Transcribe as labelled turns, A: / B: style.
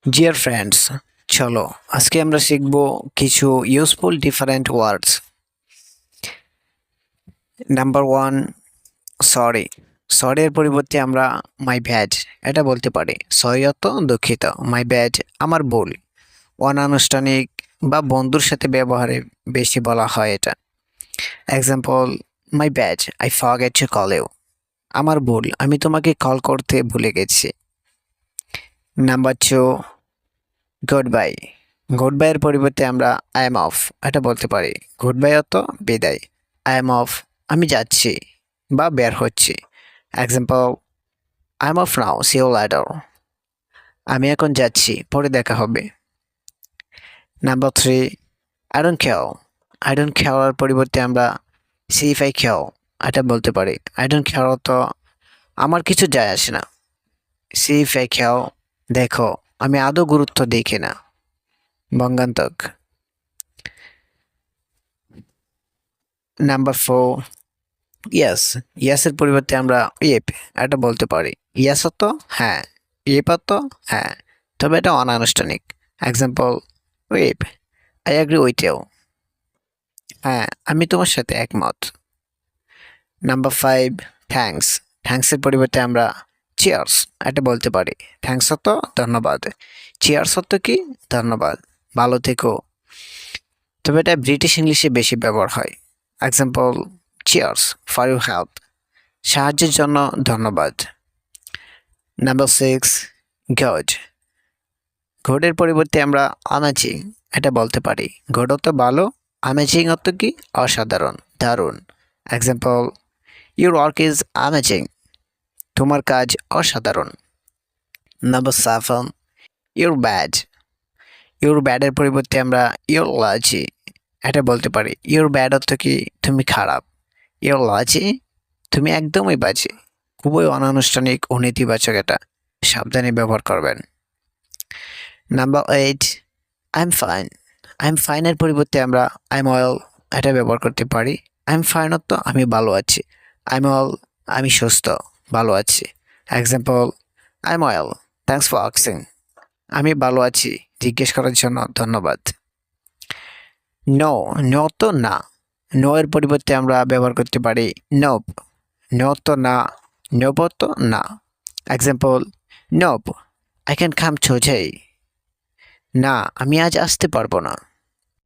A: Dear friends, চলো আজকে আমরা শিখব কিছু useful different words. Number one, sorry. Sorry এর পরিবর্তে আমরা মাই ব্যাড এটা বলতে পারি। সরি অর্থ দুঃখিত, মাই ব্যাড আমার ভুল। অনানুষ্ঠানিক বা বন্ধুর সাথে ব্যবহারে বেশি বলা হয় এটা। Example, my bad I forget to call you. আমার ভুল, আমি তোমাকে কল করতে ভুলে গেছি। Number two, goodbye. Good বাইয়ের পরিবর্তে আমরা আই এম অফ এটা বলতে পারি। গুড বাই অর্থ বিদায়, আই এম অফ আমি যাচ্ছি বা বের হচ্ছি। Example, I am off now, see you later. আমি এখন যাচ্ছি, পরে দেখা হবে। Number three, I don't care. I don't care পরিবর্তে আমরা সি ইফ আই কেয়ার এটা বলতে পারি। আই ডোন্ট কেয়ার অর্থ আমার কিছু যায় আসে না। সি ইফ আই কেয়ার দেখো আমি আদৌ গুরুত্ব দিই কিনা। বঙ্গান্তক। Number four, yes. ইয়েসের পরিবর্তে আমরা ইয়েপ এটা বলতে পারি। ইয়েস অর্থ হ্যাঁ, ইয়েপ অর্থ হ্যাঁ, তবে এটা অনানুষ্ঠানিক। Example, yep I agree with you. হ্যাঁ, আমি তোমার সাথে একমত। Number five, thanks. থ্যাঙ্কসের পরিবর্তে আমরা চিয়ার্স এটা বলতে পারি। থ্যাঙ্কস অর্থ ধন্যবাদ, চিয়ার্স অর্থ কি ধন্যবাদ, ভালো থেকো। তবে এটা ব্রিটিশ ইংলিশে বেশি ব্যবহার হয়। Example, cheers for your help. সাহায্যের জন্য ধন্যবাদ। Number six, good. গুডের পরিবর্তে আমরা অ্যামেজিং এটা বলতে পারি। গুড অর্থ ভালো, অ্যামেজিং অর্থ কি অসাধারণ, দারুণ। Example, your work is amazing. তোমার কাজ অসাধারণ। Number seven, your bad. Your ব্যাডের পরিবর্তে আমরা ইউর লাজি এটা বলতে পারি। ইউর ব্যাড অর্থ কি তুমি খারাপ, ইউর লাজি তুমি একদমই বাজে। খুবই অনানুষ্ঠানিক ও নেতিবাচক, এটা সাবধানে ব্যবহার করবেন। Number eight, I am fine. I am ফাইনের পরিবর্তে আমরা আই এম ওয়েল এটা ব্যবহার করতে পারি। আই এম ফাইন অর্থ আমি ভালো আছি, আই এম ওয়েল আমি সুস্থ, ভালো আছি। Example, I am well thanks for asking. আমি ভালো আছি, জিজ্ঞেস করার জন্য ধন্যবাদ। নো। নো তো না। নো এর পরিবর্তে আমরা ব্যবহার করতে পারি নোপ। নো তো না, নোপ তো না। Example, nope I can come today. না, আমি আজ আসতে পারবো না।